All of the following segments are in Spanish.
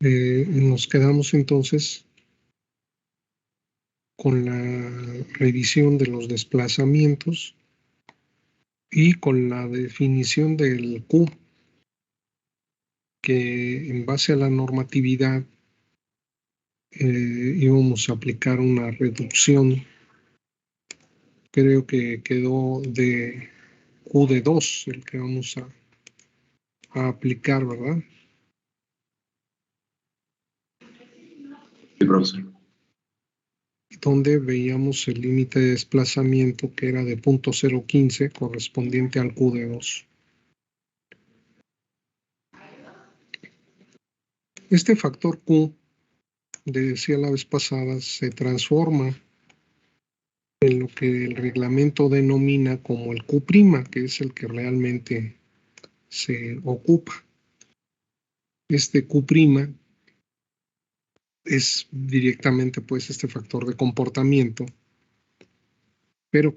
Nos quedamos entonces con la revisión de los desplazamientos y con la definición del Q, que en base a la normatividad íbamos a aplicar una reducción. Creo que quedó de Q de 2 el que vamos a aplicar, ¿verdad? Sí, profesor. Donde veíamos el límite de desplazamiento que era de 0.015 correspondiente al Q de 2. Este factor Q, decía la vez pasada, se transforma en lo que el reglamento denomina como el Q', que es el que realmente se ocupa. Este Q' es directamente pues este factor de comportamiento, pero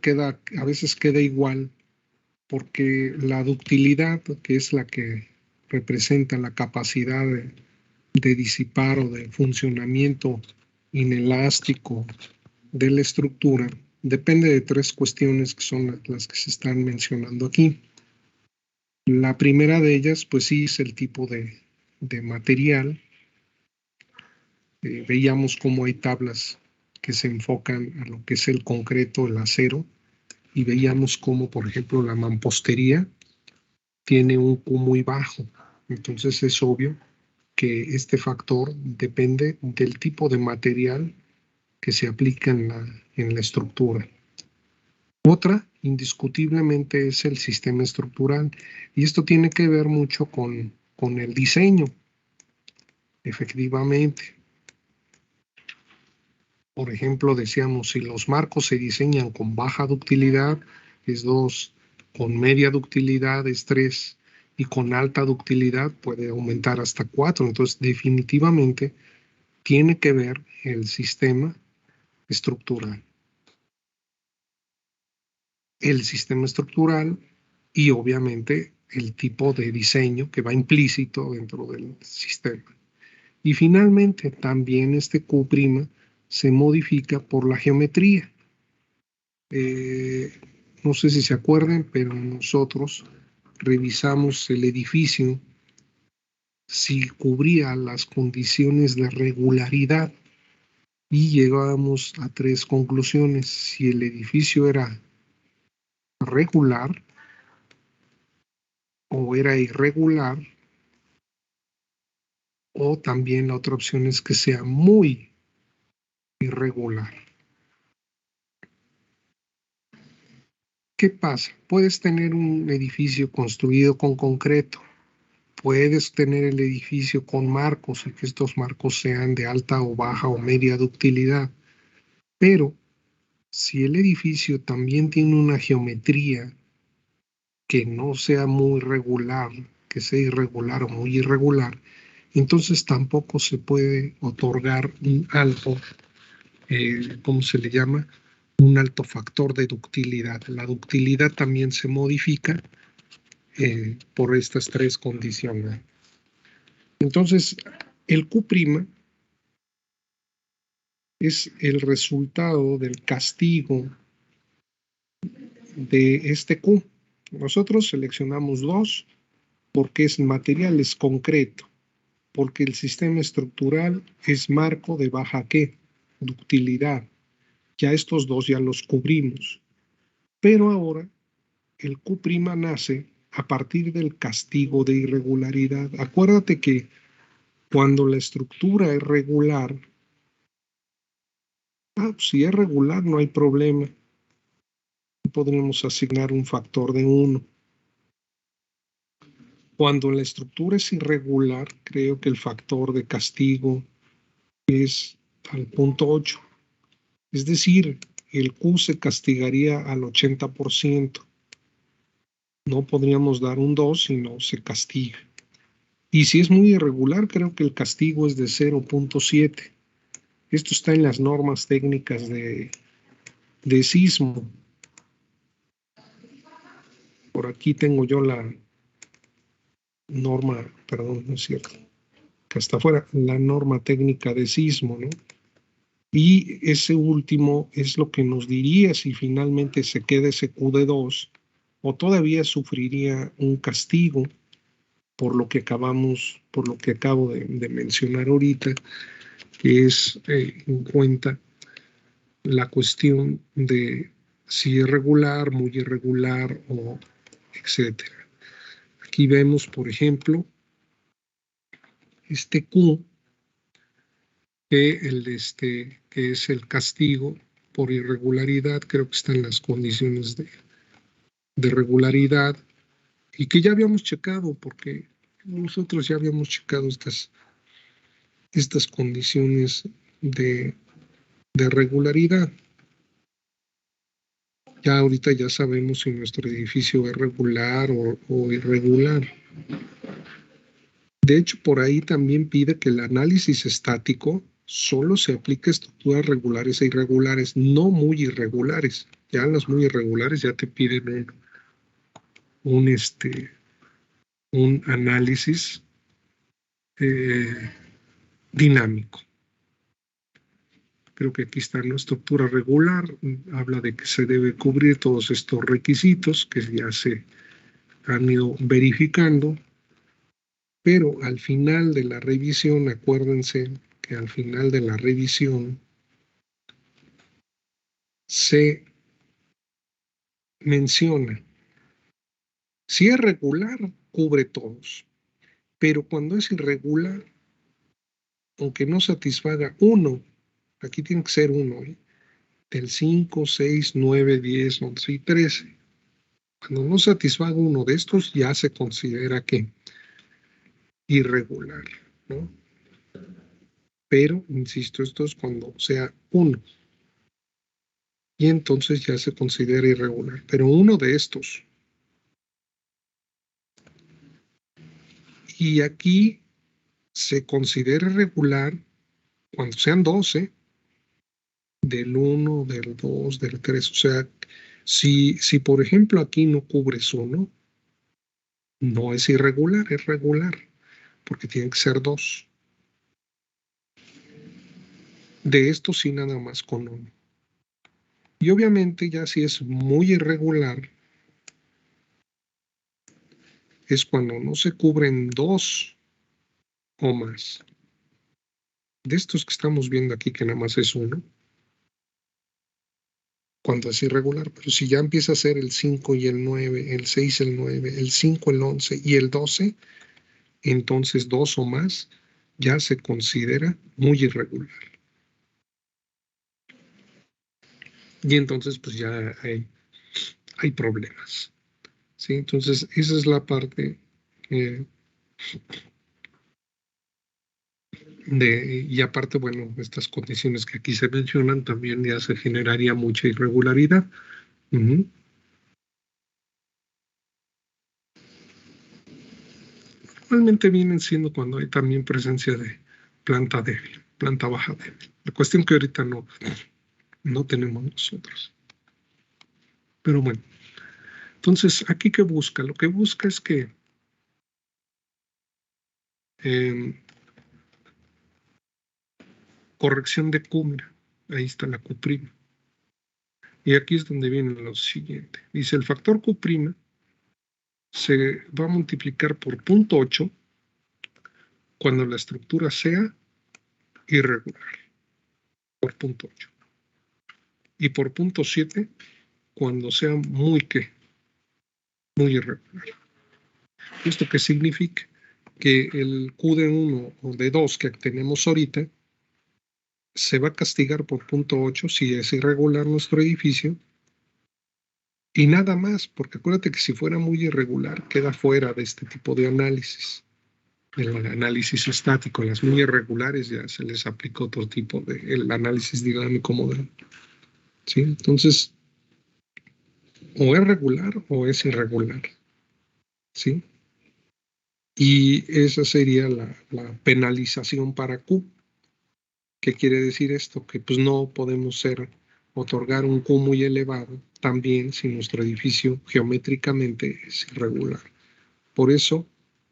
a veces queda igual porque la ductilidad, que es la que representa la capacidad de disipar o de funcionamiento inelástico de la estructura, depende de tres cuestiones que son las que se están mencionando aquí. La primera de ellas, pues sí, es el tipo de material. Veíamos cómo hay tablas que se enfocan a lo que es el concreto, el acero, y veíamos cómo, por ejemplo, la mampostería tiene un Q muy bajo. Entonces es obvio que este factor depende del tipo de material que se aplica en la estructura. Otra, indiscutiblemente, es el sistema estructural. Y esto tiene que ver mucho con el diseño, efectivamente. Por ejemplo, decíamos, si los marcos se diseñan con baja ductilidad, es 2, con media ductilidad es 3, y con alta ductilidad puede aumentar hasta 4. Entonces, definitivamente, tiene que ver el sistema estructural. El sistema estructural y obviamente el tipo de diseño que va implícito dentro del sistema. Y finalmente también este Q' se modifica por la geometría. No sé si se acuerdan, pero nosotros revisamos el edificio si cubría las condiciones de regularidad y llegábamos a tres conclusiones. Si el edificio era regular o era irregular, o también la otra opción es que sea muy irregular. ¿Qué pasa? Puedes tener un edificio construido con concreto, puedes tener el edificio con marcos y que estos marcos sean de alta o baja o media ductilidad, pero si el edificio también tiene una geometría que no sea muy regular, que sea irregular o muy irregular, entonces tampoco se puede otorgar un alto, ¿cómo se le llama? Un alto factor de ductilidad. La ductilidad también se modifica por estas tres condiciones. Entonces, el Q' es el resultado del castigo de este Q. Nosotros seleccionamos 2 porque es material, es concreto, porque el sistema estructural es marco de baja ¿qué? Ductilidad. Ya estos 2 ya los cubrimos. Pero ahora el Q' nace a partir del castigo de irregularidad. Acuérdate que cuando la estructura es regular, si es regular no hay problema. Podremos asignar un factor de 1. Cuando la estructura es irregular, creo que el factor de castigo es al 0.8. Es decir, el Q se castigaría al 80%. No podríamos dar un 2 si no se castiga. Y si es muy irregular, creo que el castigo es de 0.7. Esto está en las normas técnicas de sismo. Por aquí tengo yo la norma, perdón, no es cierto. que hasta afuera, la norma técnica de sismo, ¿no? Y ese último es lo que nos diría si finalmente se queda ese QD2 o todavía sufriría un castigo por lo que acabo de mencionar ahorita, que es en cuenta la cuestión de si es regular, muy irregular o etcétera. Aquí vemos, por ejemplo, este Q, que es el castigo por irregularidad, creo que están las condiciones de regularidad y que ya habíamos checado porque nosotros ya habíamos checado estas condiciones de regularidad. Ya ahorita ya sabemos si nuestro edificio es regular o irregular. De hecho, por ahí también pide que el análisis estático solo se aplique a estructuras regulares e irregulares, no muy irregulares. Ya las muy irregulares ya te piden un análisis dinámico. Creo que aquí está una estructura regular, habla de que se debe cubrir todos estos requisitos que ya se han ido verificando, pero al final de la revisión, acuérdense que al final de la revisión se menciona, si es regular, cubre todos, pero cuando es irregular, aunque no satisfaga uno, aquí tiene que ser uno, del 5, 6, 9, 10, 11 y 13. Cuando no satisfaga uno de estos, ya se considera que irregular, ¿no? Pero, insisto, esto es cuando sea uno. Y entonces ya se considera irregular. Pero uno de estos. Y aquí se considera irregular cuando sean 12, del 1, del 2, del 3. O sea, si por ejemplo aquí no cubres uno, no es irregular, es regular, porque tiene que ser 2. De estos sí nada más con uno. Y obviamente ya si es muy irregular, es cuando no se cubren 2 o más. De estos que estamos viendo aquí, que nada más es uno, cuando es irregular, pero si ya empieza a ser el 5 y el 9, el 6, el 9, el 5, el 11 y el 12, entonces 2 o más ya se considera muy irregular. Y entonces pues ya hay problemas. ¿Sí? Entonces esa es la parte y aparte, bueno, estas condiciones que aquí se mencionan, también ya se generaría mucha irregularidad. Normalmente vienen siendo cuando hay también presencia de planta débil, planta baja débil. La cuestión que ahorita no tenemos nosotros. Pero bueno, entonces, ¿aquí qué busca? Lo que busca es que corrección de Q, mira, ahí está la Q'. Y aquí es donde viene lo siguiente. Dice, el factor Q' se va a multiplicar por 0.8 cuando la estructura sea irregular, por 0.8. Y por 0.7 cuando sea muy irregular. ¿Esto qué significa? Que el Q de 1 o de 2 que tenemos ahorita se va a castigar por 0.8 si es irregular nuestro edificio y nada más, porque acuérdate que si fuera muy irregular queda fuera de este tipo de análisis, el análisis estático. Las muy irregulares ya se les aplicó otro tipo de el análisis dinámico modelo. ¿Sí? Entonces, o es regular o es irregular. ¿Sí? Y esa sería la penalización para Q. ¿Qué quiere decir esto? Que pues no podemos otorgar un Q muy elevado también si nuestro edificio geométricamente es irregular. Por eso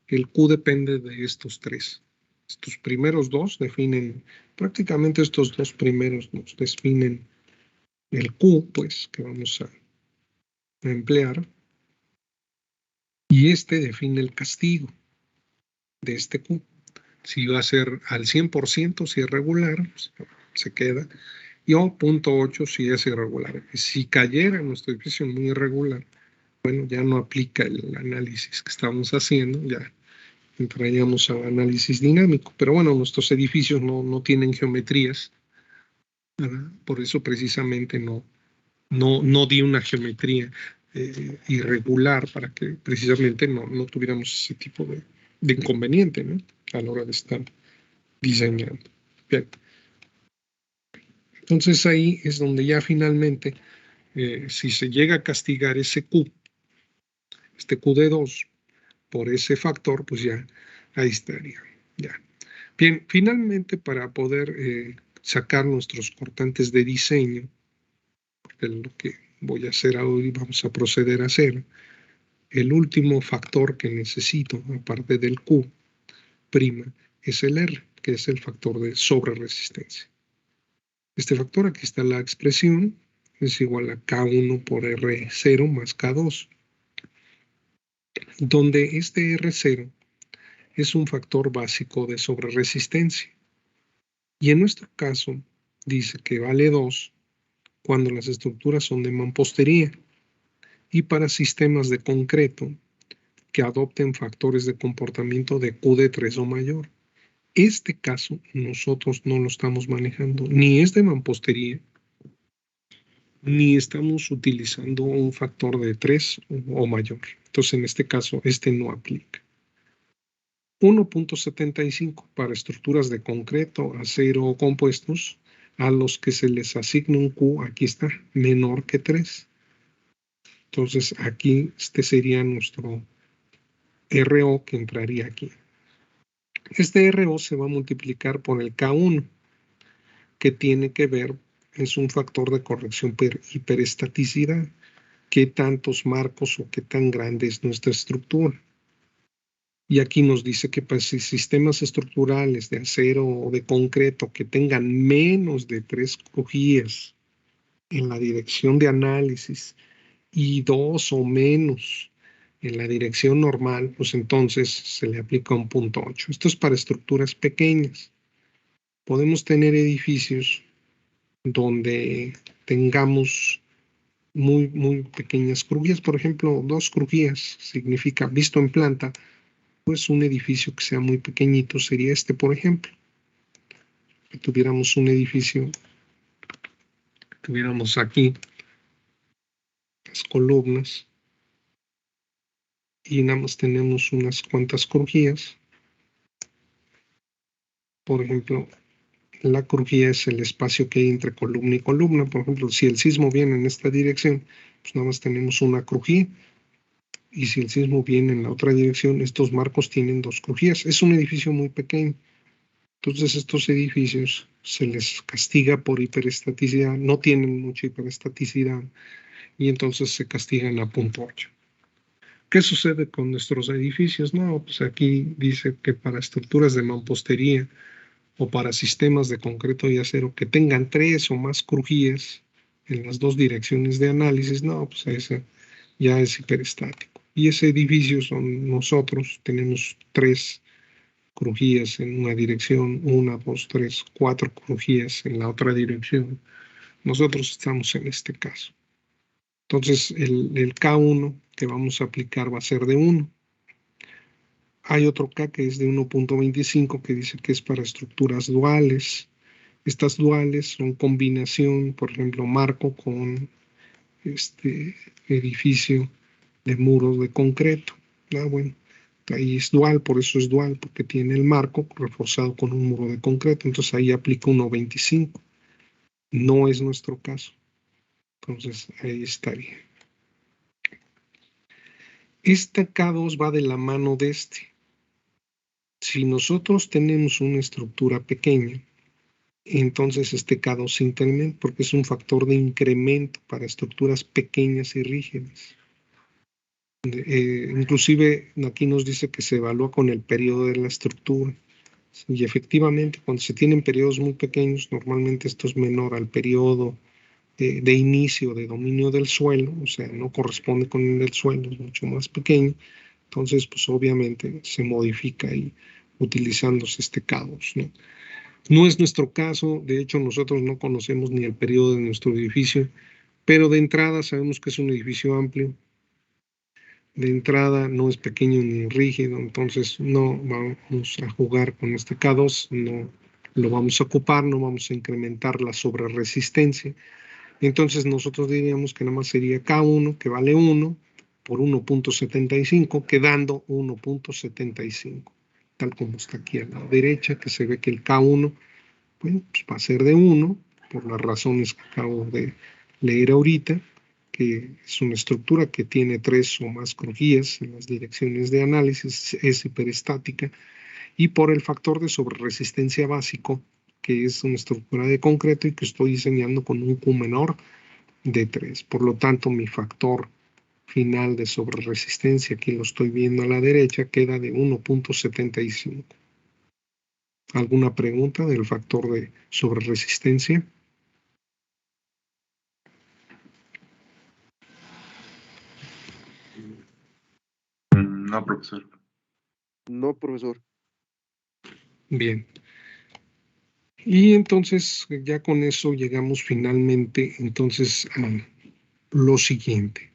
el Q depende de estos tres. Estos primeros dos definen, prácticamente estos dos primeros nos definen el Q, pues, que vamos a emplear. Y este define el castigo de este Q. Si va a ser al 100%, si es regular, pues, se queda. Y o 0.8 si es irregular. Si cayera nuestro edificio muy irregular, bueno, ya no aplica el análisis que estamos haciendo, ya entraríamos al análisis dinámico. Pero bueno, nuestros edificios no tienen geometrías, ¿verdad? Por eso precisamente no di una geometría irregular para que precisamente no tuviéramos ese tipo de inconveniente, ¿no? A la hora de estar diseñando. Bien. Entonces ahí es donde ya finalmente, si se llega a castigar ese Q, este Q de 2, por ese factor, pues ya ahí estaría. Ya. Bien, finalmente para poder sacar nuestros cortantes de diseño, que es lo que voy a hacer ahora y vamos a proceder a hacer, el último factor que necesito, aparte del Q', es el R, que es el factor de sobreresistencia. Este factor, aquí está la expresión, es igual a K1 por R0 más K2, donde este R0 es un factor básico de sobreresistencia. Y en nuestro caso, dice que vale 2 cuando las estructuras son de mampostería y para sistemas de concreto que adopten factores de comportamiento de Q de 3 o mayor. Este caso nosotros no lo estamos manejando, ni es de mampostería, ni estamos utilizando un factor de 3 o mayor. Entonces, en este caso, este no aplica. 1.75 para estructuras de concreto, acero o compuestos, a los que se les asigna un Q, aquí está, menor que 3. Entonces, aquí este sería nuestro RO que entraría aquí. Este RO se va a multiplicar por el K1, que tiene que ver, es un factor de corrección por hiperestaticidad. ¿Qué tantos marcos o qué tan grande es nuestra estructura? Y aquí nos dice que para sistemas estructurales de acero o de concreto que tengan menos de 3 crujías en la dirección de análisis y 2 o menos en la dirección normal, pues entonces se le aplica un 0.8. Esto es para estructuras pequeñas. Podemos tener edificios donde tengamos muy pequeñas crujías, por ejemplo, 2 crujías significa, visto en planta, pues un edificio que sea muy pequeñito sería este, por ejemplo. Que tuviéramos un edificio, tuviéramos aquí las columnas y nada más tenemos unas cuantas crujías. Por ejemplo, la crujía es el espacio que hay entre columna y columna. Por ejemplo, si el sismo viene en esta dirección, pues nada más tenemos una crujía. Y si el sismo viene en la otra dirección, estos marcos tienen 2 crujías. Es un edificio muy pequeño. Entonces estos edificios se les castiga por hiperestaticidad, no tienen mucha hiperestaticidad y entonces se castigan a 0.8. ¿Qué sucede con nuestros edificios? No, pues aquí dice que para estructuras de mampostería o para sistemas de concreto y acero que tengan 3 o más crujías en las 2 direcciones de análisis, no, pues ese ya es hiperestático. Y ese edificio son nosotros, tenemos 3 crujías en una dirección, 1, 2, 3, 4 crujías en la otra dirección. Nosotros estamos en este caso. Entonces, el K1 que vamos a aplicar va a ser de 1. Hay otro K que es de 1.25 que dice que es para estructuras duales. Estas duales son combinación, por ejemplo, marco con este edificio de muros de concreto. Bueno, ahí es dual, por eso es dual, porque tiene el marco reforzado con un muro de concreto, entonces ahí aplica 1.25. No es nuestro caso. Entonces ahí estaría. Este K2 va de la mano de este. Si nosotros tenemos una estructura pequeña, entonces este K2 se incrementa porque es un factor de incremento para estructuras pequeñas y rígidas. Inclusive aquí nos dice que se evalúa con el periodo de la estructura. Y efectivamente, cuando se tienen periodos muy pequeños, normalmente esto es menor al periodo de inicio de dominio del suelo, o sea, no corresponde con el del suelo, es mucho más pequeño. Entonces, pues obviamente se modifica ahí utilizándose este K2, ¿no? No es nuestro caso, de hecho nosotros no conocemos ni el periodo de nuestro edificio, pero de entrada sabemos que es un edificio amplio, de entrada no es pequeño ni rígido, entonces no vamos a jugar con este K2, no lo vamos a ocupar, no vamos a incrementar la sobreresistencia. Entonces nosotros diríamos que nada más sería K1, que vale 1 por 1.75, quedando 1.75, tal como está aquí a la derecha, que se ve que el K1 pues, va a ser de 1, por las razones que acabo de leer ahorita, que es una estructura que tiene 3 o más crujías en las direcciones de análisis, es hiperestática, y por el factor de sobreresistencia básico, que es una estructura de concreto y que estoy diseñando con un Q menor de 3. Por lo tanto, mi factor final de sobreresistencia, aquí lo estoy viendo a la derecha, queda de 1.75. ¿Alguna pregunta del factor de sobreresistencia? No, profesor. No, profesor. Bien. Y entonces ya con eso llegamos finalmente entonces a lo siguiente.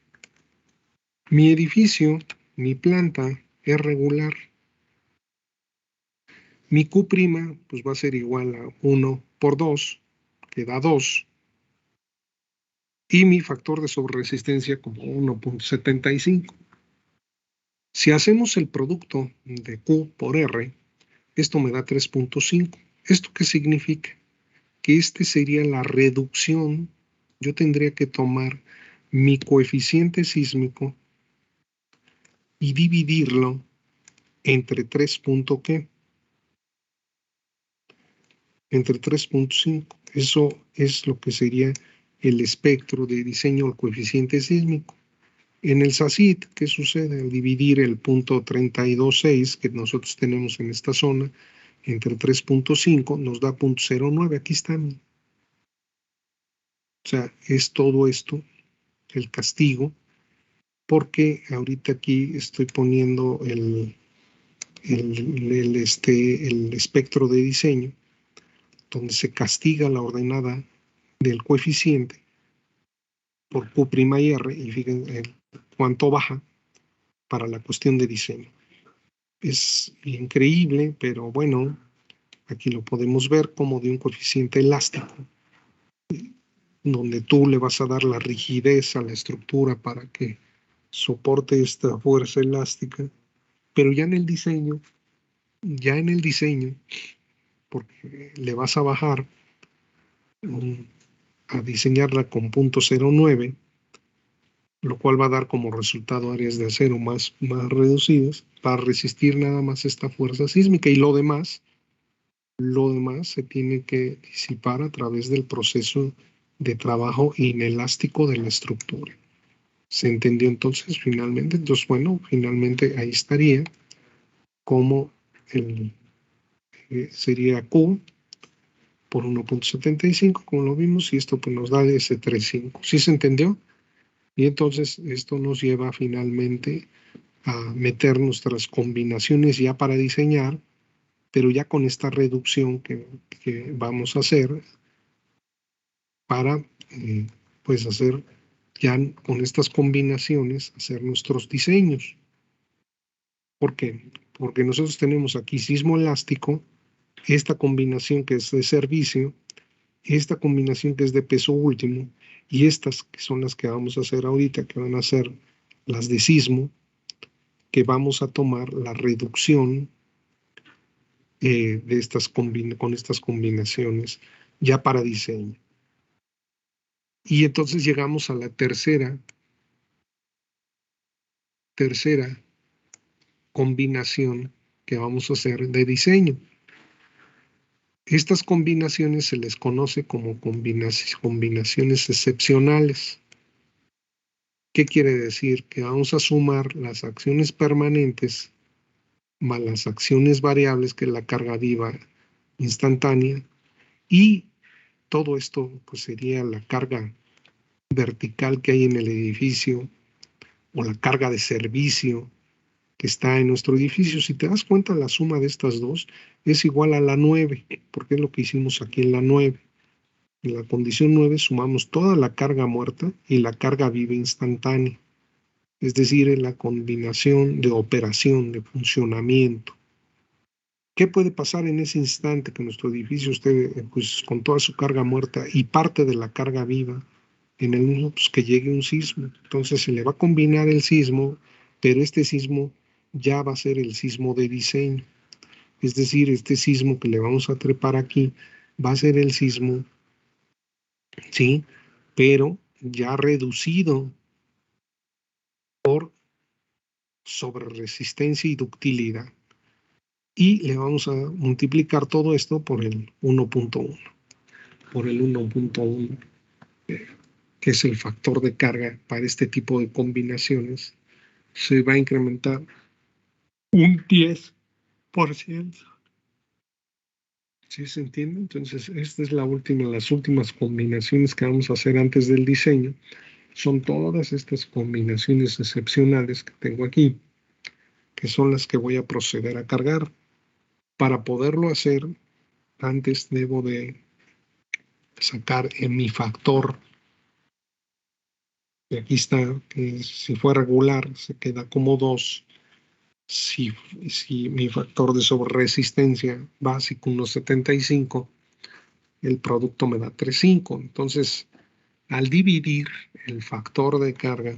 Mi edificio, mi planta es regular. Mi Q' pues va a ser igual a 1 por 2, que da 2. Y mi factor de sobreresistencia como 1.75. Si hacemos el producto de Q por R, esto me da 3.5. ¿Esto qué significa? Que este sería la reducción. Yo tendría que tomar mi coeficiente sísmico y dividirlo entre 3. ¿Qué? Entre 3.5. Eso es lo que sería el espectro de diseño del coeficiente sísmico. En el SACIT, ¿qué sucede? Al dividir el punto 32.6 que nosotros tenemos en esta zona entre 3.5 nos da 0.09. Aquí está. O sea, es todo esto, el castigo, porque ahorita aquí estoy poniendo el espectro de diseño, donde se castiga la ordenada del coeficiente por Q' y R, y fíjense cuánto baja para la cuestión de diseño. Es increíble, pero bueno, aquí lo podemos ver como de un coeficiente elástico, donde tú le vas a dar la rigidez a la estructura para que soporte esta fuerza elástica, pero ya en el diseño, porque le vas a bajar a diseñarla con 0.09, lo cual va a dar como resultado áreas de acero más reducidas para resistir nada más esta fuerza sísmica, y lo demás se tiene que disipar a través del proceso de trabajo inelástico de la estructura. ¿Se entendió entonces finalmente? Entonces, bueno, finalmente ahí estaría como sería Q por 1.75, como lo vimos, y esto pues nos da ese 3.5. ¿Sí se entendió? Y entonces esto nos lleva finalmente a meter nuestras combinaciones ya para diseñar, pero ya con esta reducción que vamos a hacer para pues hacer ya con estas combinaciones, hacer nuestros diseños. ¿Por qué? Porque nosotros tenemos aquí sismo elástico, esta combinación que es de servicio, esta combinación que es de peso último, y estas que son las que vamos a hacer ahorita, que van a ser las de sismo, que vamos a tomar la reducción de con estas combinaciones ya para diseño. Y entonces llegamos a la tercera combinación que vamos a hacer de diseño. Estas combinaciones se les conoce como combinaciones excepcionales. ¿Qué quiere decir? Que vamos a sumar las acciones permanentes más las acciones variables, que es la carga viva instantánea, y todo esto pues sería la carga vertical que hay en el edificio o la carga de servicio que está en nuestro edificio. Si te das cuenta, la suma de estas dos es igual a la 9, porque es lo que hicimos aquí en la 9. En la condición 9 sumamos toda la carga muerta y la carga viva instantánea, es decir, en la combinación de operación, de funcionamiento. ¿Qué puede pasar en ese instante que nuestro edificio esté pues, con toda su carga muerta y parte de la carga viva? En el mismo, pues que llegue un sismo. Entonces se le va a combinar el sismo, pero este sismo ya va a ser el sismo de diseño. Es decir, este sismo que le vamos a trepar aquí va a ser el sismo, sí, pero ya reducido por sobreresistencia y ductilidad. Y le vamos a multiplicar todo esto por el 1.1, por el 1.1, que es el factor de carga para este tipo de combinaciones. Se va a incrementar un 10%. ¿Sí se entiende? Entonces, esta es las últimas combinaciones que vamos a hacer antes del diseño. Son todas estas combinaciones excepcionales que tengo aquí, que son las que voy a proceder a cargar. Para poderlo hacer, antes debo de sacar en mi factor, que aquí está, que si fue regular, se queda como 2. Si mi factor de sobreresistencia básico 1.75, el producto me da 3.5. Entonces, al dividir el factor de carga,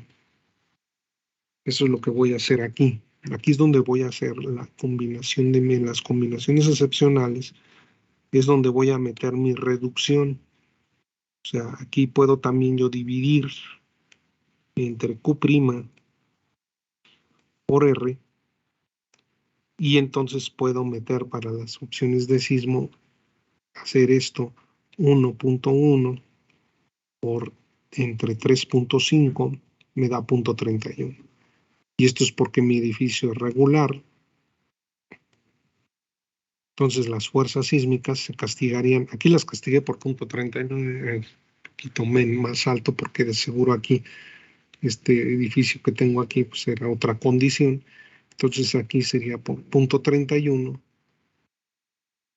eso es lo que voy a hacer aquí. Aquí es donde voy a hacer la combinación las combinaciones excepcionales, es donde voy a meter mi reducción. O sea, aquí puedo también yo dividir entre Q' por R, y entonces puedo meter para las opciones de sismo, hacer esto 1.1 por entre 3.5 me da 0.31. Y esto es porque mi edificio es regular. Entonces las fuerzas sísmicas se castigarían. Aquí las castigué por 0.39, un poquito más alto, porque de seguro aquí este edificio que tengo aquí pues era otra condición. Entonces aquí sería por 0.31.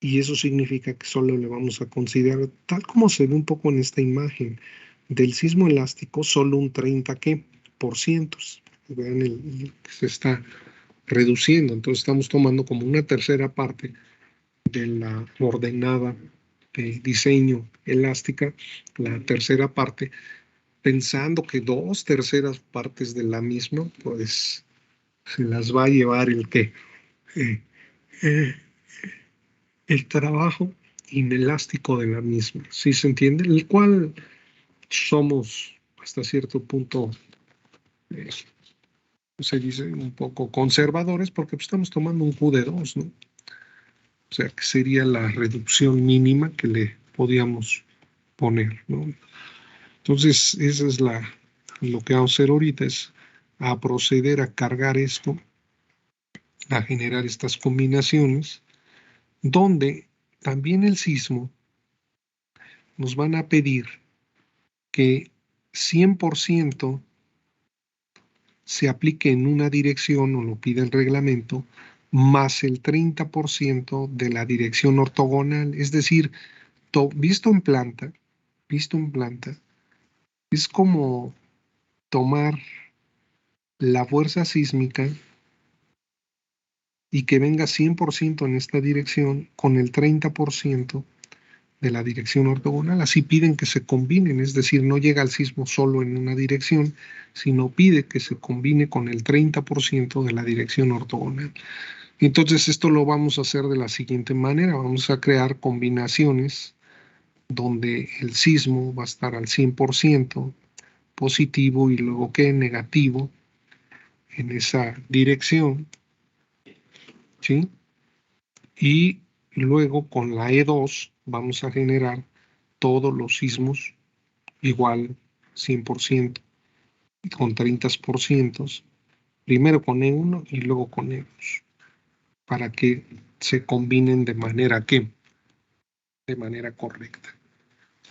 Y eso significa que solo le vamos a considerar, tal como se ve un poco en esta imagen, del sismo elástico, solo un 30 por ciento. Vean que se está reduciendo. Entonces estamos tomando como una tercera parte de la ordenada de diseño elástica, la tercera parte, pensando que 2/3 partes de la misma, pues se las va a llevar eh, eh, el trabajo inelástico de la misma, ¿sí se entiende? El cual somos hasta cierto punto, eh, se dice, un poco conservadores, porque pues, estamos tomando un Q de 2, ¿no? O sea, que sería la reducción mínima que le podíamos poner, ¿no? Entonces, esa es lo que vamos a hacer ahorita, es a proceder a cargar esto, a generar estas combinaciones, donde también el sismo nos van a pedir que 100% se aplique en una dirección, o lo pide el reglamento, más el 30% de la dirección ortogonal. Es decir, visto en planta, es como tomar la fuerza sísmica y que venga 100% en esta dirección con el 30% de la dirección ortogonal. Así piden que se combinen, es decir, no llega el sismo solo en una dirección, sino pide que se combine con el 30% de la dirección ortogonal. Entonces esto lo vamos a hacer de la siguiente manera: vamos a crear combinaciones donde el sismo va a estar al 100% positivo y luego que negativo en esa dirección, ¿sí? Y luego con la E2 vamos a generar todos los sismos igual 100% con 30%, primero con E1 y luego con E2. para que se combinen de manera de manera correcta.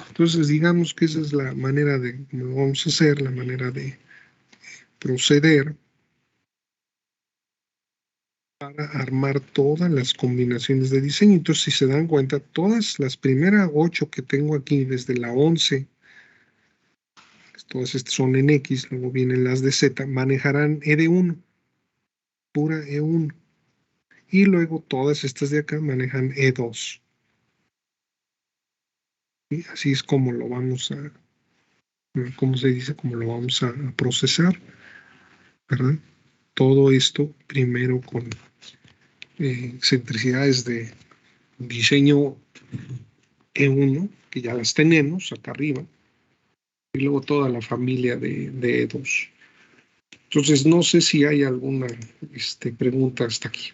Entonces, digamos que esa es la manera de cómo lo vamos a hacer, la manera de proceder para armar todas las combinaciones de diseño. Entonces, si se dan cuenta, todas las primeras 8 que tengo aquí, desde la 11, todas estas son en X, luego vienen las de Z, manejarán E de 1, pura E1. Y luego todas estas de acá manejan E2. ¿Sí? Así es como lo vamos a, ¿cómo se dice? Como lo vamos a procesar, ¿verdad? Todo esto primero con excentricidades de diseño E1, que ya las tenemos acá arriba, y luego toda la familia de E2. Entonces, no sé si hay alguna pregunta hasta aquí.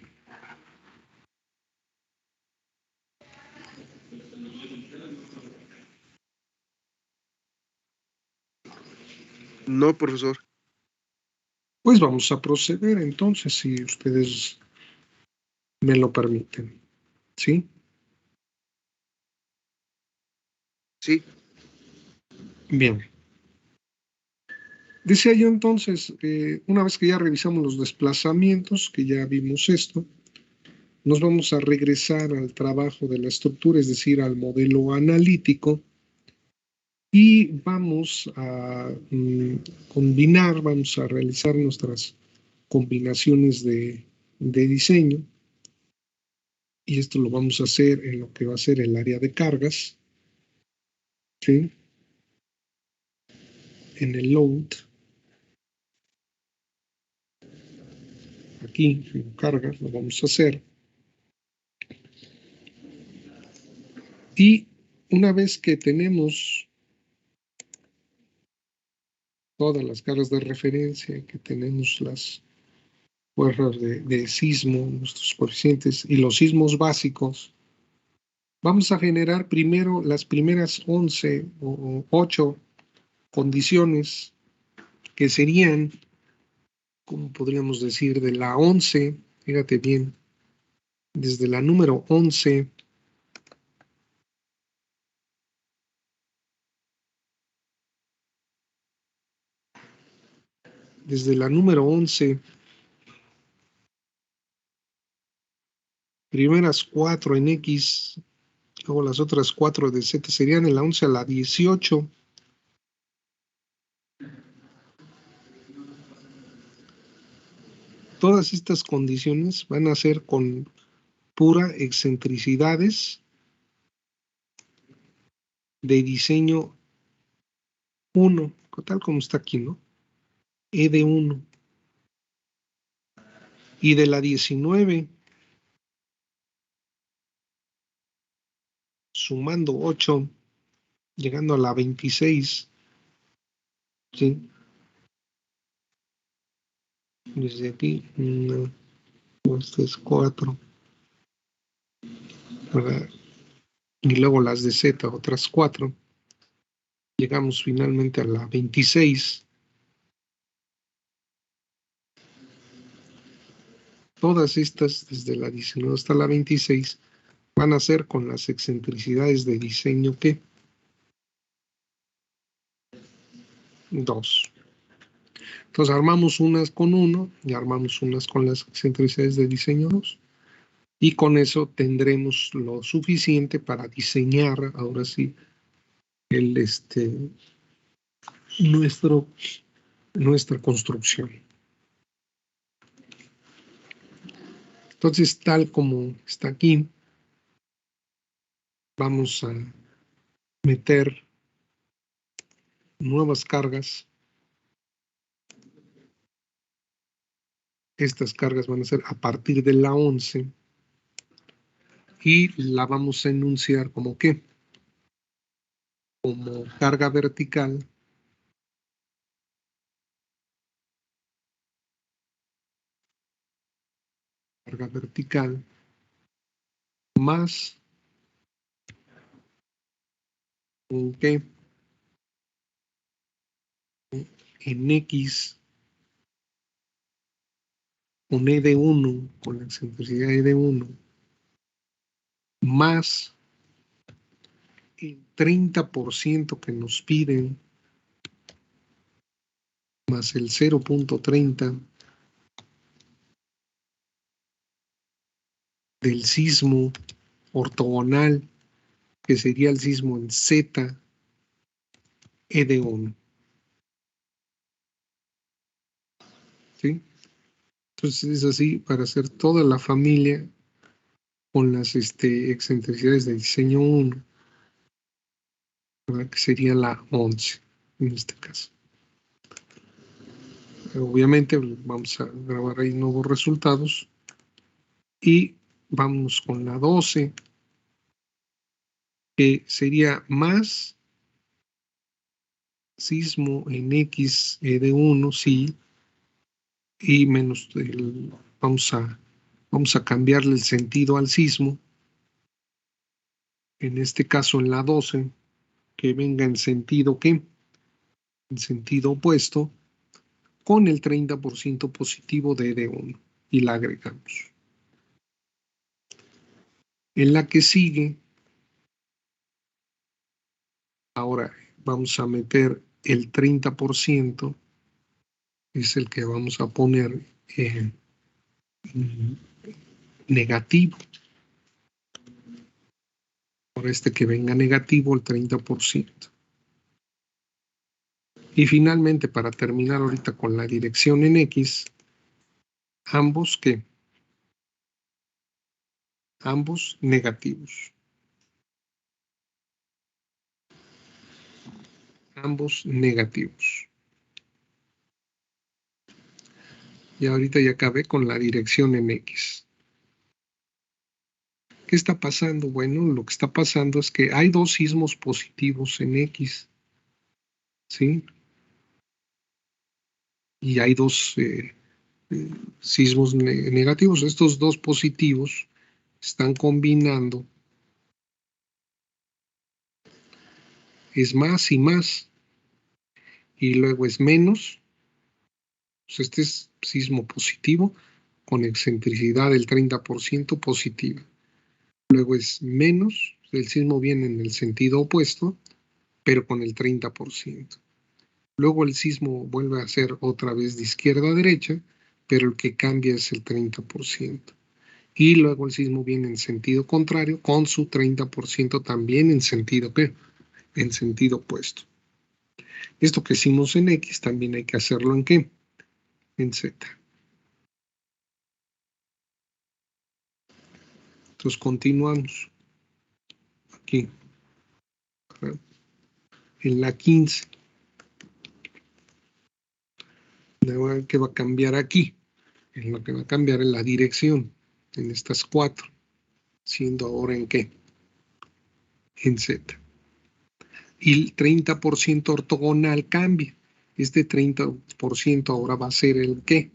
No, profesor. Pues vamos a proceder entonces, si ustedes me lo permiten. ¿Sí? Sí. Bien. Decía yo entonces, una vez que ya revisamos los desplazamientos, que ya vimos esto, nos vamos a regresar al trabajo de la estructura, es decir, al modelo analítico, y vamos a combinar, vamos a realizar nuestras combinaciones de diseño, y esto lo vamos a hacer en lo que va a ser el área de cargas, ¿sí? En el load, aquí en cargas lo vamos a hacer. Y una vez que tenemos todas las cargas de referencia, que tenemos las fuerzas de sismo, nuestros coeficientes y los sismos básicos, vamos a generar primero las primeras 11 o 8 condiciones que serían, como podríamos decir, de la 11, fíjate bien, desde la número 11 desde la número 11, primeras 4 en X, luego las otras 4 de Z serían de la 11 a la 18. Todas estas condiciones van a ser con pura excentricidades de diseño 1, tal como está aquí, ¿no? E de 1. Y de la 19, sumando 8, llegando a la 26, ¿sí? Desde aquí, 1, 2, 3, 4, ¿verdad? Y luego las de Z, otras 4. Llegamos finalmente a la 26. Todas estas, desde la 19 hasta la 26, van a ser con las excentricidades de diseño que 2. Entonces armamos unas con 1 y armamos unas con las excentricidades de diseño 2. Y con eso tendremos lo suficiente para diseñar, ahora sí, el, nuestra construcción. Entonces, tal como está aquí, vamos a meter nuevas cargas. Estas cargas van a ser a partir de la 11 y la vamos a enunciar como ¿qué? Como carga vertical más un ¿qué? En X con E de 1, con la excentricidad E de 1, más el 30% que nos piden, más el 0.30 del sismo ortogonal, que sería el sismo en Z, E de 1. ¿Sí? Entonces es así para hacer toda la familia con las excentricidades de diseño 1, ¿verdad? Que sería la 11 en este caso. Obviamente vamos a grabar ahí nuevos resultados y vamos con la 12, que sería más sismo en X de 1, sí, y menos vamos a cambiarle el sentido al sismo, en este caso en la 12, que venga en sentido ¿qué? En sentido opuesto, con el 30% positivo de D1 y la agregamos. En la que sigue, ahora vamos a meter el 30%, es el que vamos a poner negativo. Por que venga negativo el 30%. Y finalmente, para terminar ahorita con la dirección en X, ambos ¿qué? Ambos negativos. Ambos negativos. Y ahorita ya acabé con la dirección en X. ¿Qué está pasando? Bueno, lo que está pasando es que hay dos sismos positivos en X, ¿sí? Y hay dos sismos negativos. Estos dos positivos están combinando. Es más y más. Y luego es menos. Pues este es sismo positivo con excentricidad del 30% positiva. Luego es menos, el sismo viene en el sentido opuesto, pero con el 30%. Luego el sismo vuelve a ser otra vez de izquierda a derecha, pero el que cambia es el 30%. Y luego el sismo viene en sentido contrario, con su 30% también en sentido ¿qué? En sentido opuesto. Esto que hicimos en X también hay que hacerlo en ¿qué? En Z. Entonces continuamos aquí. En la 15. ¿Qué va a cambiar aquí? En lo que va a cambiar en la dirección, en estas 4, siendo ahora en ¿qué? En Z. Y el 30% ortogonal cambia. Este 30% ahora va a ser el ¿qué?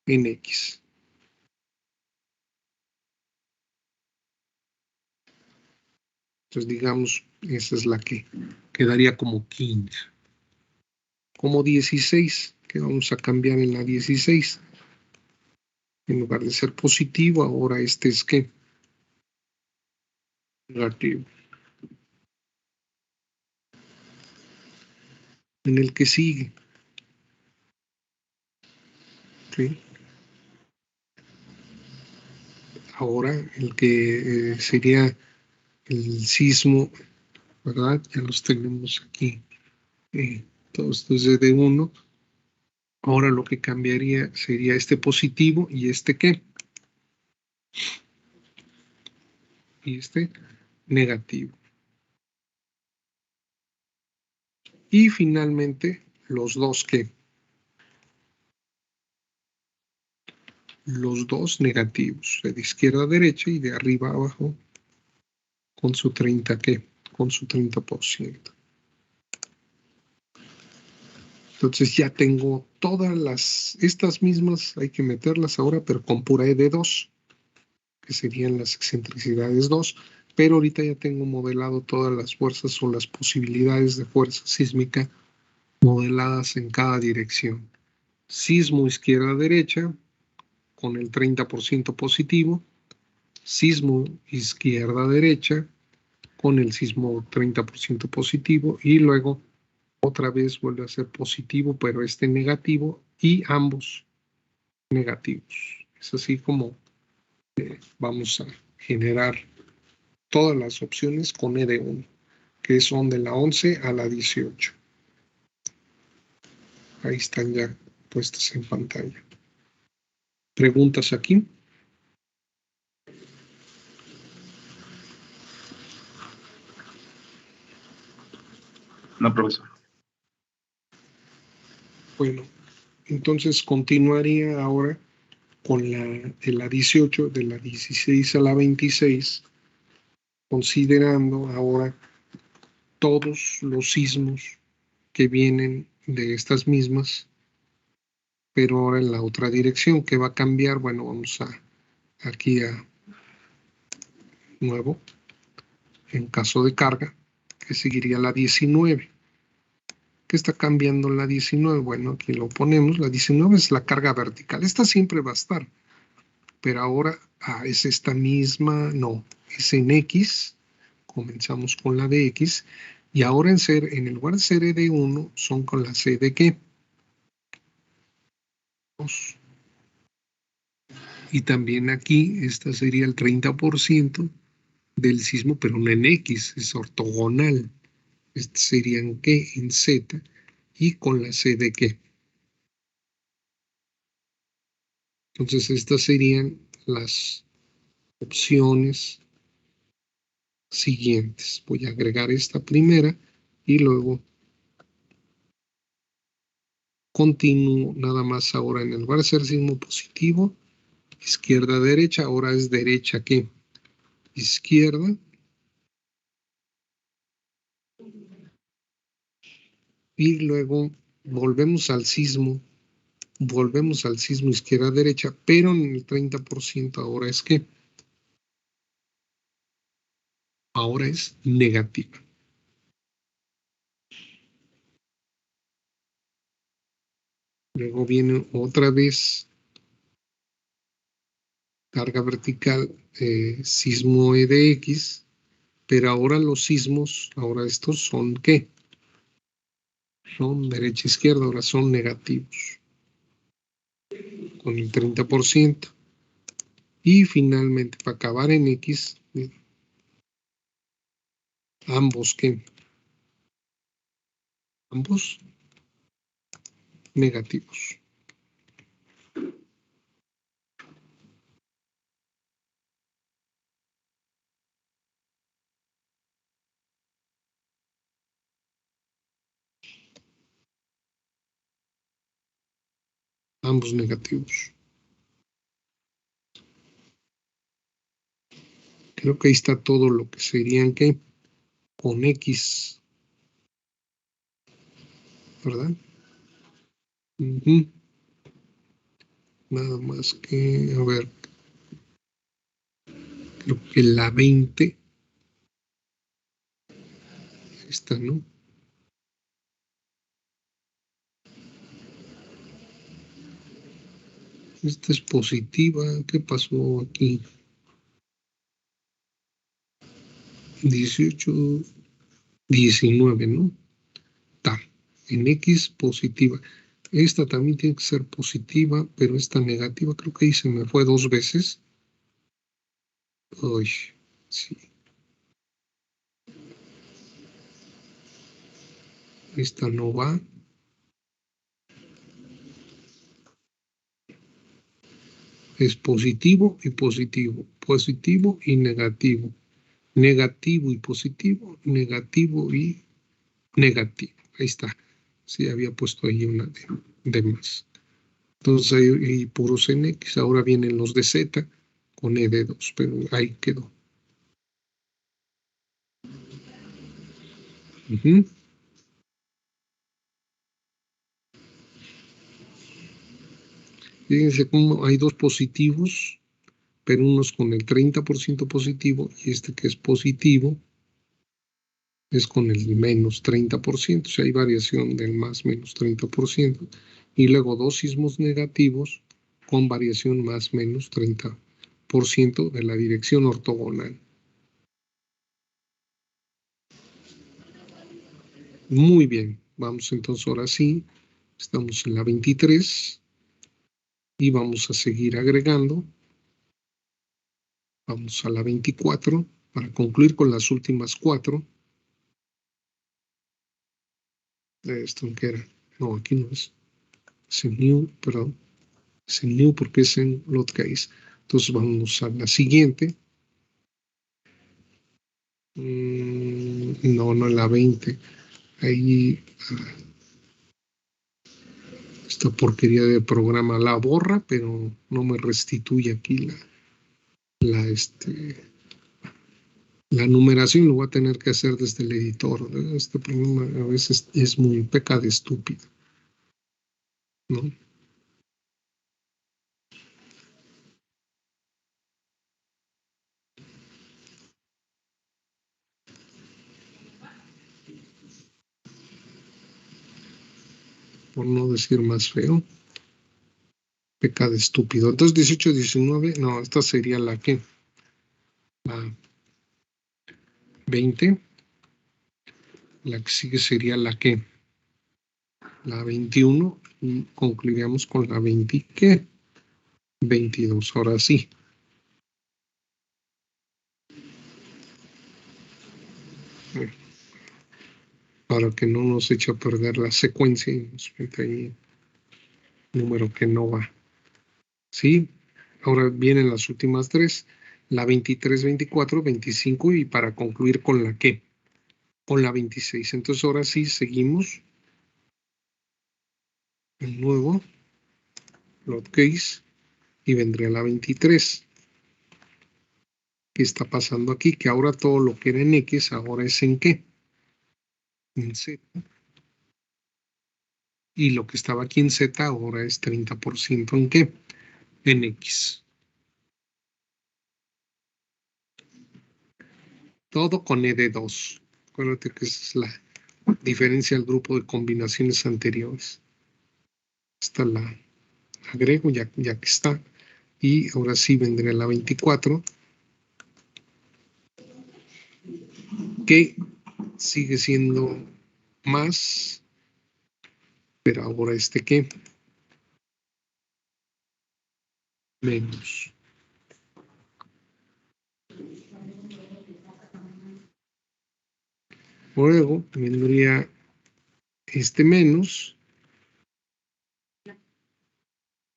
En X. Entonces digamos, esa es la que quedaría como 15. Como 16, que vamos a cambiar en la 16. En lugar de ser positivo, ahora este es ¿qué? Negativo. En el que sigue. ¿Sí? Ahora el que sería el sismo, ¿verdad? Ya los tenemos aquí. Todos estos de 1. Ahora lo que cambiaría sería este positivo y este ¿qué? Y este negativo. Y finalmente los dos ¿qué? Los dos negativos, de izquierda a derecha y de arriba a abajo, con su 30 ¿qué? Con su 30%. Entonces ya tengo todas estas mismas, hay que meterlas ahora, pero con pura E de 2, que serían las excentricidades 2, pero ahorita ya tengo modelado todas las fuerzas o las posibilidades de fuerza sísmica modeladas en cada dirección. Sismo izquierda-derecha con el 30% positivo, sismo izquierda-derecha con el sismo 30% positivo y luego otra vez vuelve a ser positivo, pero este negativo y ambos negativos. Es así como vamos a generar todas las opciones con ED1, que son de la 11 a la 18. Ahí están ya puestas en pantalla. ¿Preguntas aquí? No, profesor. Bueno, entonces continuaría ahora con la de la 18, de la 16 a la 26, considerando ahora todos los sismos que vienen de estas mismas, pero ahora en la otra dirección. ¿Que va a cambiar? Bueno, vamos aquí a nuevo, en caso de carga, que seguiría la 19. ¿Qué está cambiando en la 19? Bueno, aquí lo ponemos. La 19 es la carga vertical. Esta siempre va a estar, pero ahora es esta misma, no, es en X. Comenzamos con la de X. Y ahora en el lugar de ser ED1, son con la C de ¿qué? 2. Y también aquí, esta sería el 30% del sismo, pero no en X, es ortogonal. Este sería en ¿qué? En Z. Y con la C de ¿qué? Entonces, estas serían las opciones siguientes. Voy a agregar esta primera y luego continúo nada más ahora en el lugar de ser sismo positivo, izquierda, derecha, ahora es derecha, ¿qué? Izquierda. Y luego volvemos al sismo izquierda, derecha, pero en el 30% ahora es ¿qué? Ahora es negativa. Luego viene otra vez carga vertical, sismo EDX, pero ahora los sismos, ahora estos son ¿qué? Son derecha izquierda, ahora son negativos, con el 30%. Y finalmente, para acabar en X, ambos ¿qué? Ambos negativos. Ambos negativos. Creo que ahí está todo lo que serían ¿qué? Con X, ¿verdad? Nada más que, a ver, creo que la 20, esta, ¿no? Esta es positiva. ¿Qué pasó aquí? 18, 19, ¿no? Está. En X positiva. Esta también tiene que ser positiva, pero esta negativa, creo que ahí se me fue 2 veces. Uy, sí. Esta no va. Es positivo y positivo. Positivo y negativo. Negativo y positivo. Negativo y negativo. Ahí está. Sí, había puesto ahí una de más. Entonces hay puros en X. Ahora vienen los de Z con E de 2, pero ahí quedó. Fíjense cómo hay dos positivos, pero unos con el 30% positivo y este que es positivo es con el menos 30%, o sea, hay variación del más menos 30%. Y luego dos sismos negativos con variación más o menos 30% de la dirección ortogonal. Muy bien, vamos entonces ahora sí, estamos en la 23 y vamos a seguir agregando. Vamos a la 24 para concluir con las últimas 4. Esto que era, no, aquí no es en new, perdón, es en new porque es en load case. Entonces vamos a la siguiente. No, no en la 20. Ahí esta porquería de programa la borra, pero no me restituye aquí la numeración. Lo voy a tener que hacer desde el editor. Este programa a veces es muy peca de estúpido, ¿no? Por no decir más feo. Peca de estúpido. Entonces 18, 19, no, esta sería la que, la 20. La que sigue sería la que, la 21, y concluiríamos con la 20, ¿qué? 22, ahora sí. Para que no nos eche a perder la secuencia y nos meta ahí número que no va. ¿Sí? Ahora vienen las últimas 3, la 23, 24, 25 y para concluir con la que, con la 26. Entonces ahora sí seguimos. El nuevo load case y vendría la 23. ¿Qué está pasando aquí? Que ahora todo lo que era en X ahora es en ¿qué? En Z. Y lo que estaba aquí en Z ahora es 30% en ¿qué? En X. Todo con E de 2. Acuérdate que esa es la diferencia del grupo de combinaciones anteriores. Esta la agrego ya que está. Y ahora sí vendría la 24. Que sigue siendo más. Pero ahora ¿qué? Menos. Luego vendría menos.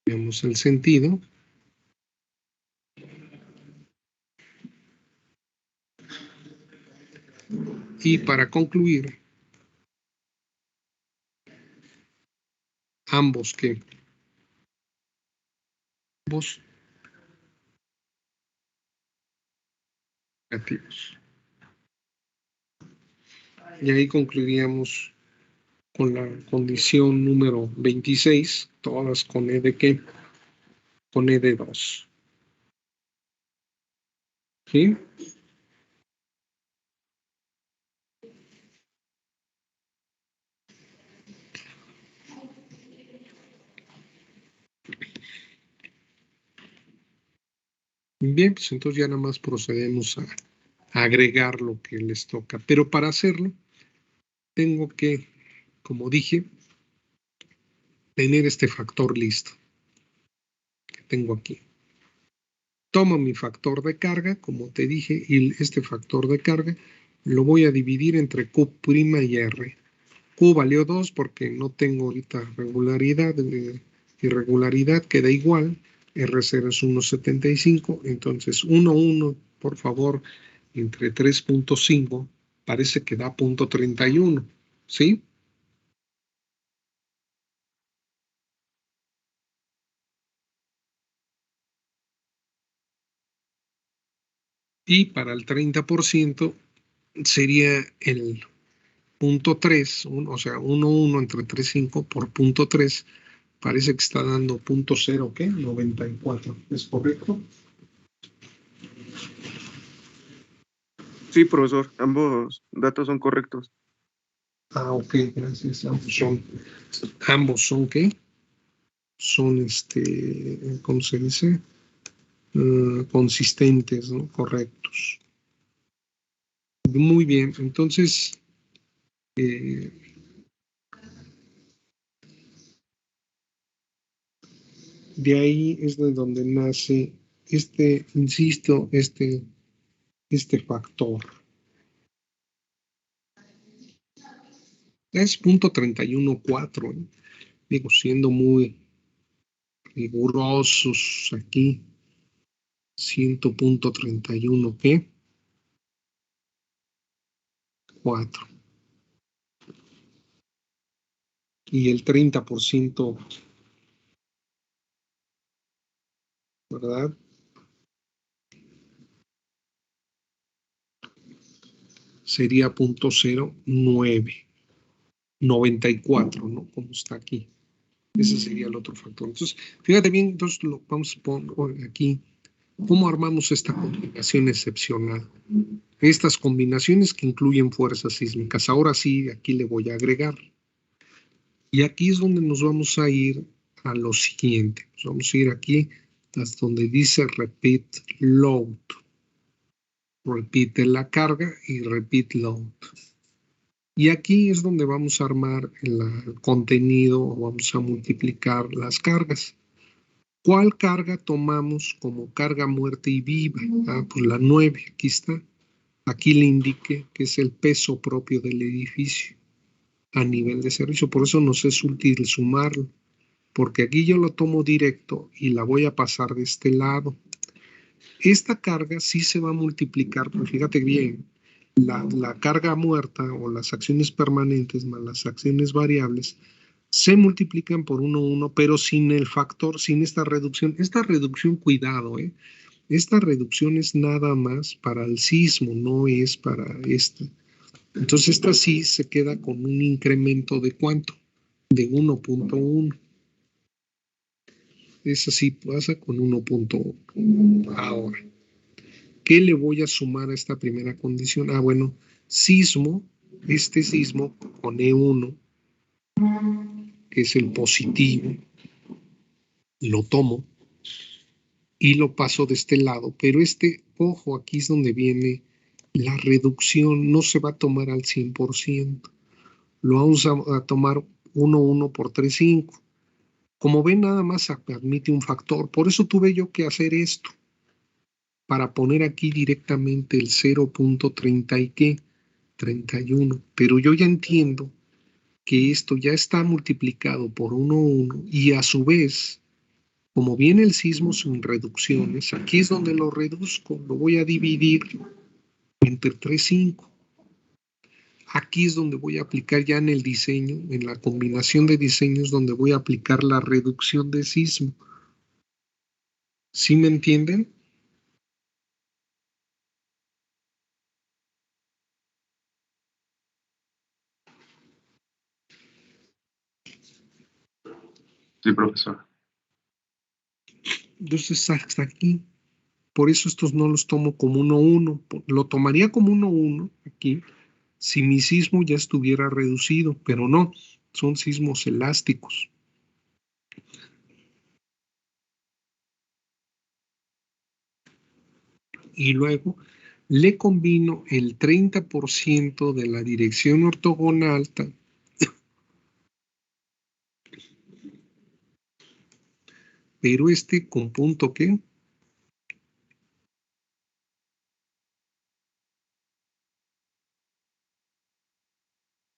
Veamos el sentido. Y para concluir, ambos que ambos negativos. Y ahí concluiríamos con la condición número 26, todas con E de ¿qué? Con E de 2. ¿Sí? Bien, pues entonces ya nada más procedemos a agregar lo que les toca. Pero para hacerlo, tengo que, como dije, tener este factor listo que tengo aquí. Tomo mi factor de carga, como te dije, y este factor de carga lo voy a dividir entre Q' y R. Q valió 2 porque no tengo ahorita regularidad, irregularidad queda igual. R0 es 1.75, entonces 1,1, por favor, entre 3.5, parece que da 0.31, ¿sí? Y para el 30% sería el 0.3, o sea, 1,1 entre 3.5 por 0.3, parece que está dando 0.0, ¿qué? 94, ¿es correcto? Sí, profesor, ambos datos son correctos. Ah, ok, gracias. Ambos son ¿qué? son, ¿cómo se dice? Consistentes, ¿no? Correctos. Muy bien, entonces, de ahí es de donde nace insisto, este factor. Es 0.314, ¿eh? Digo, siendo muy rigurosos aquí, 100.31, ¿qué? 4. Y el 30%, ¿verdad? Sería 0.09, 94, ¿no? Como está aquí. Ese sería el otro factor. Entonces, fíjate bien, entonces lo vamos a poner aquí. ¿Cómo armamos esta combinación excepcional? Estas combinaciones que incluyen fuerzas sísmicas. Ahora sí, aquí le voy a agregar. Y aquí es donde nos vamos a ir a lo siguiente. Nos vamos a ir aquí hasta donde dice repeat load. Repite la carga y repeat load. Y aquí es donde vamos a armar el contenido o vamos a multiplicar las cargas. ¿Cuál carga tomamos como carga muerta y viva? Pues la 9, aquí está. Aquí le indiqué que es el peso propio del edificio a nivel de servicio. Por eso nos es útil sumarlo, porque aquí yo lo tomo directo y la voy a pasar de este lado. Esta carga sí se va a multiplicar, pero fíjate bien, la carga muerta o las acciones permanentes más las acciones variables se multiplican por 1, pero sin el factor, sin esta reducción. Esta reducción, cuidado, esta reducción es nada más para el sismo, no es para esta. Entonces esta sí se queda con un incremento de ¿cuánto? De 1.1. Esa sí pasa con 1.1. Ahora, ¿qué le voy a sumar a esta primera condición? Bueno, sismo, este sismo con E1, que es el positivo, lo tomo y lo paso de este lado, pero ojo, aquí es donde viene la reducción, no se va a tomar al 100%, lo vamos a tomar 1 por 3, 5. Como ven, nada más permite un factor, por eso tuve yo que hacer esto, para poner aquí directamente el 0.30 y qué, 31, pero yo ya entiendo que esto ya está multiplicado por 1 y a su vez, como viene el sismo sin reducciones, aquí es donde lo reduzco, lo voy a dividir entre 3, 5. Aquí es donde voy a aplicar ya en el diseño, en la combinación de diseños, donde voy a aplicar la reducción de sismo. ¿Sí me entienden? Sí, profesor. Entonces, hasta aquí. Por eso estos no los tomo como 1, lo tomaría como 1 aquí si mi sismo ya estuviera reducido, pero no, son sismos elásticos. Y luego le combino el 30% de la dirección ortogonal, pero con punto ¿qué?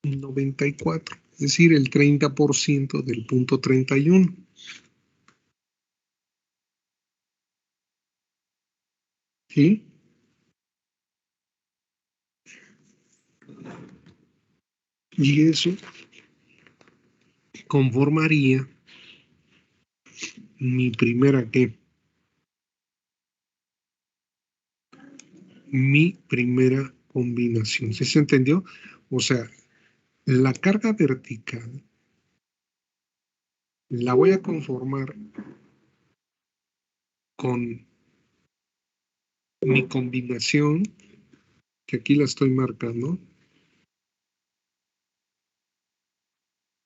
94, es decir, el 30% del punto 31. ¿Sí? Y eso conformaría mi primera ¿qué? Mi primera combinación. ¿Sí se entendió? O sea, la carga vertical la voy a conformar con mi combinación, que aquí la estoy marcando,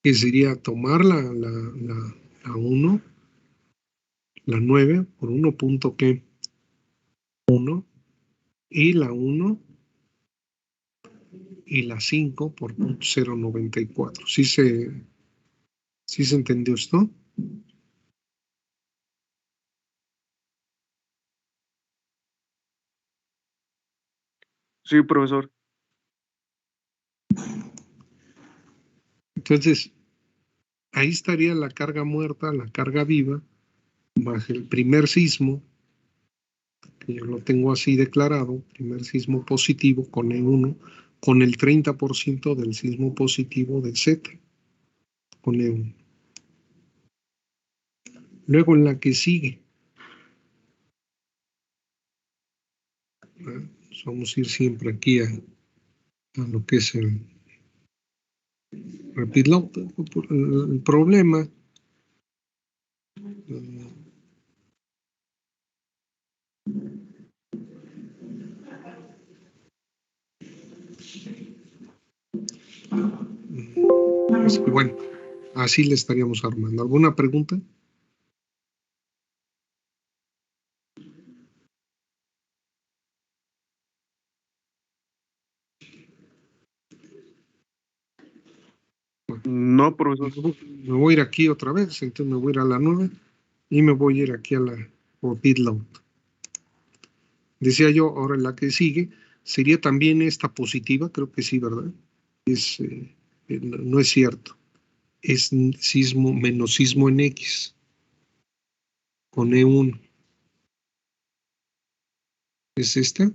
que sería tomar la la 1, la 9 por 1.1 y la 1 y la 5 por 0.94. ¿Sí se entendió esto? Sí, profesor. Entonces, ahí estaría la carga muerta, la carga viva, más el primer sismo, que yo lo tengo así declarado, primer sismo positivo con E1, con el 30% del sismo positivo de Z, con E1. Luego en la que sigue, vamos a ir siempre aquí a lo que es el repeat load. El problema es que, bueno, así le estaríamos armando. ¿Alguna pregunta? No, profesor. Me voy a ir aquí otra vez, entonces me voy a ir a la 9 y me voy a ir aquí a la repeat load. Decía yo, ahora la que sigue sería también esta positiva, creo que sí, ¿verdad? No es cierto, es sismo menos sismo en X con E1. ¿Es esta?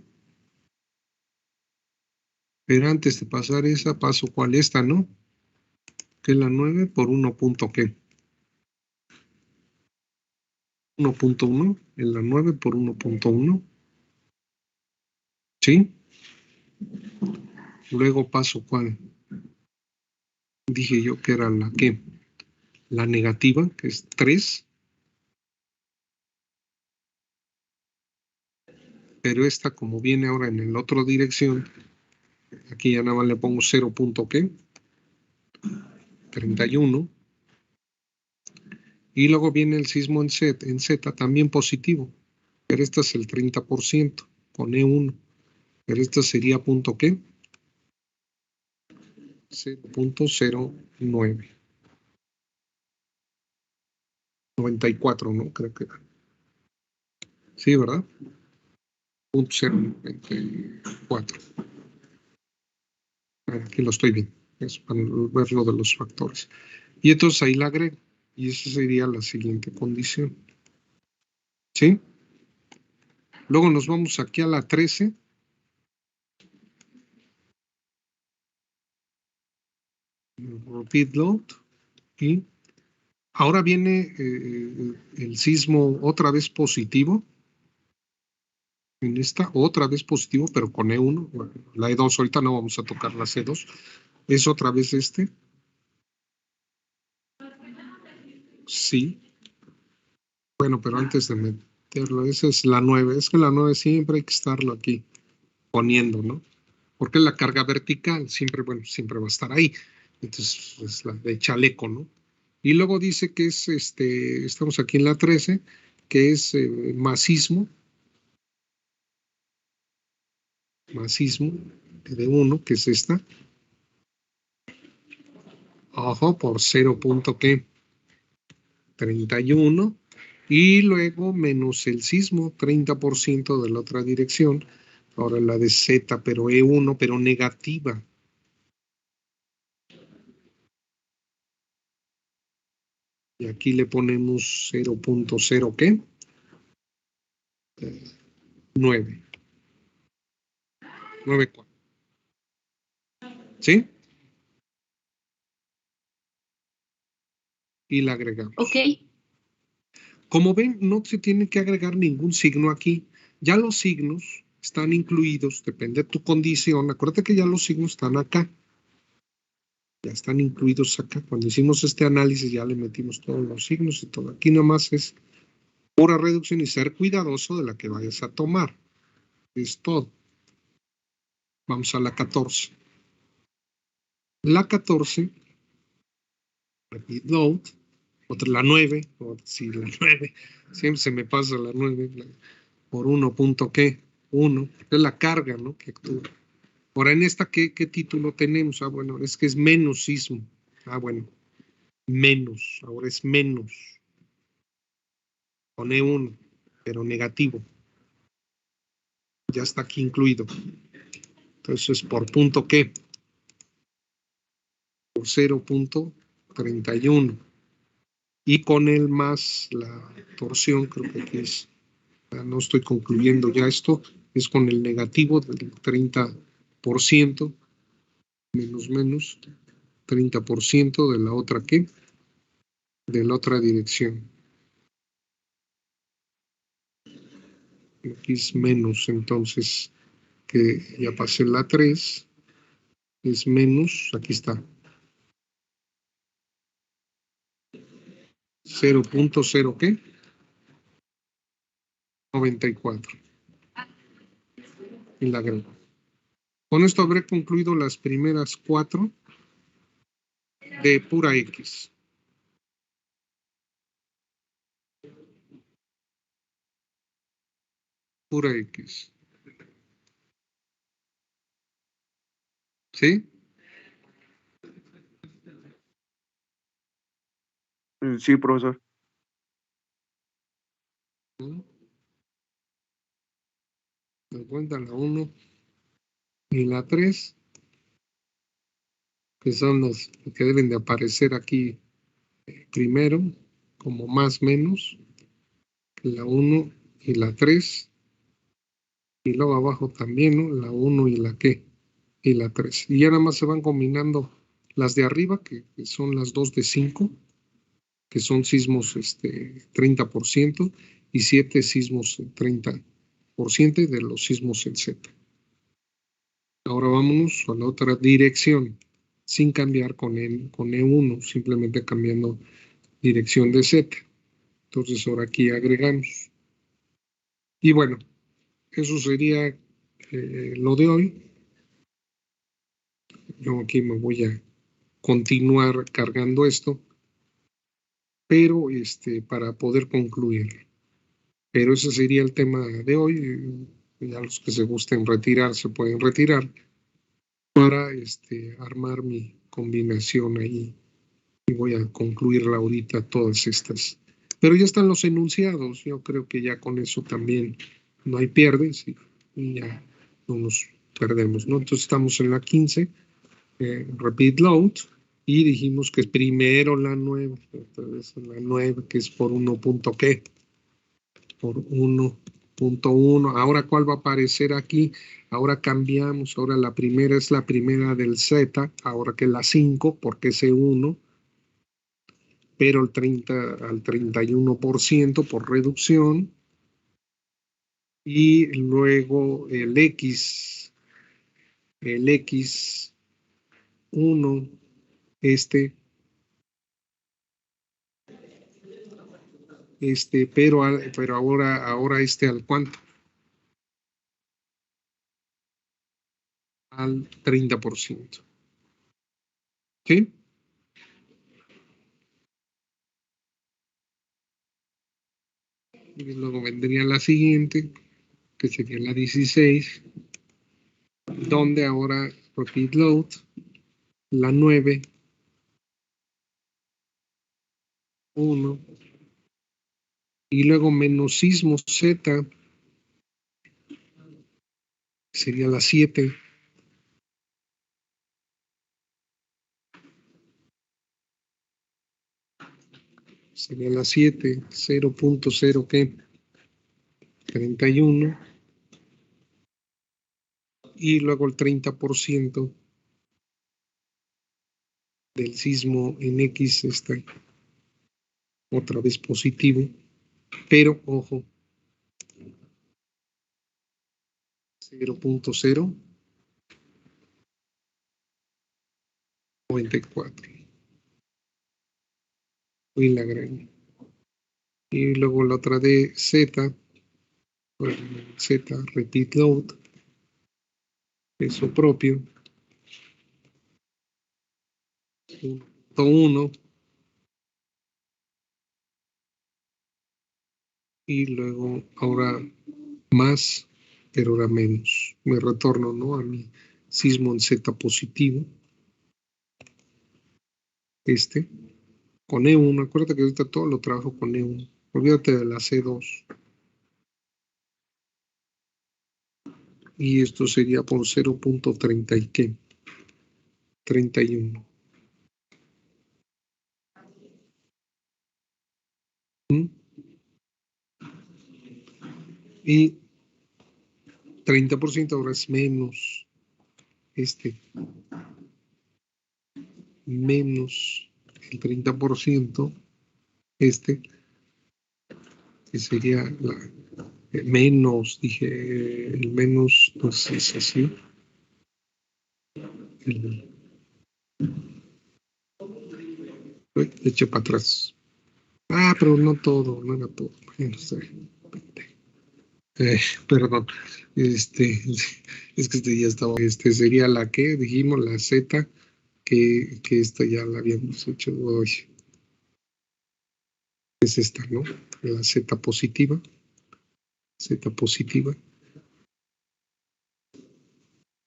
Pero antes de pasar esa, paso cuál esta, ¿no? Que es la 9 por 1 punto ¿qué? 1.1, en la 9 por 1.1. ¿Sí? Luego paso cuál. Dije yo que era la que, la negativa, que es 3. Pero esta, como viene ahora en la otra dirección, aquí ya nada más le pongo 0 punto ¿qué? 31. Y luego viene el sismo en Z también positivo, pero este es el 30% con E1. Pero esto sería punto ¿qué? 0.09. 94, ¿no? Creo que era. Sí, ¿verdad? 0.094. Aquí lo estoy viendo. Es para ver lo de los factores. Y entonces ahí la agrego. Y esa sería la siguiente condición. ¿Sí? Luego nos vamos aquí a la 13. Repeat load. Y ahora viene el sismo otra vez positivo. En esta otra vez positivo, pero con E1. Bueno, la E2, ahorita no vamos a tocar la C2. Es otra vez este. Sí. Bueno, pero antes de meterlo, esa es la 9. Es que la 9 siempre hay que estarlo aquí poniendo, ¿no? Porque la carga vertical siempre, bueno, siempre va a estar ahí. Entonces, es la de chaleco, ¿no? Y luego dice que es, estamos aquí en la 13, que es masismo de 1, que es esta. Ojo, por 0 punto ¿qué? 31. Y luego menos el sismo, 30% de la otra dirección. Ahora la de Z, pero E1, pero negativa. Y aquí le ponemos 0.0 ¿qué? 9. 9,4. ¿Sí? Y la agregamos. Ok. Como ven, no se tiene que agregar ningún signo aquí. Ya los signos están incluidos, depende de tu condición. Acuérdate que ya los signos están acá. Ya están incluidos acá. Cuando hicimos este análisis ya le metimos todos los signos y todo. Aquí nada más es pura reducción y ser cuidadoso de la que vayas a tomar. Es todo. Vamos a la 14. La 14, repeat load, otra la 9, o si la 9, siempre se me pasa la 9, por 1 punto ¿qué? 1, es la carga, ¿no? Que actúa. Ahora en esta, ¿qué título tenemos? Ah, bueno, es que es menos sismo. Ah, bueno, menos, ahora es menos. Pone 1, pero negativo. Ya está aquí incluido. Entonces, por punto ¿qué? Por 0.31. Y con el más la torsión, creo que aquí es, no estoy concluyendo ya esto, es con el negativo del 30%, menos, 30% de la otra ¿qué? De la otra dirección. Aquí es menos, entonces, que ya pasé la 3, es menos, aquí está, 0.0 ¿qué? 94. Y la agrego. Con esto habré concluido las primeras 4 de pura X. Pura X. ¿Sí? Sí, profesor. Me cuentan la 1 y la 3, que son los que deben de aparecer aquí primero, como más menos, la 1 y la 3, y luego abajo también, ¿no? La 1 y la ¿qué? Y la 3. Y ya nada más se van combinando las de arriba, que son las 2 de 5, que son sismos 30%, y 7 sismos 30%, y de los sismos en Z. Ahora vámonos a la otra dirección, sin cambiar con E1, simplemente cambiando dirección de Z. Entonces ahora aquí agregamos. Y bueno, eso sería lo de hoy. Yo aquí me voy a continuar cargando esto, pero para poder concluir. Pero ese sería el tema de hoy. Ya los que se gusten retirar se pueden retirar para armar mi combinación ahí, y voy a concluirla ahorita todas estas. Pero ya están los enunciados, yo creo que ya con eso también no hay pierdes y ya no nos perdemos, ¿no? Entonces estamos en la 15, repeat load, y dijimos que primero la 9, entonces la 9 que es por 1 punto ¿qué? Por 1.1. Ahora, ¿cuál va a aparecer aquí? Ahora cambiamos, ahora la primera es la primera del Z, ahora que la 5, porque ese 1, pero al 31% por reducción, y luego el X1, pero ahora al cuánto, al 30%. ¿Sí? Y luego vendría la siguiente, que sería la 16, donde ahora repeat load, la 9, 1, y luego menos sismo Z, sería la 7, sería la 7, 0.0 ¿qué? 31, y luego el 30% del sismo en X está otra vez positivo, pero ojo, 0.094, y la agrego. Y luego la otra de Z, Z, repeat load, peso propio, 1.1, y luego ahora más, pero ahora menos. Me retorno, ¿no?, a mi sismo en Z positivo. Con E1. Acuérdate que ahorita todo lo trabajo con E1. Olvídate de la C2. Y esto sería por 0.30 y qué. 31. Y 30% ahora es menos menos el 30%, que sería menos, dije, el menos, pues es así. Eche para atrás. Pero no todo, no era todo. Perdón. Es que ya estaba. Sería la que dijimos, la Z, que esta ya la habíamos hecho hoy. Es esta, ¿no? La Z positiva. Z positiva.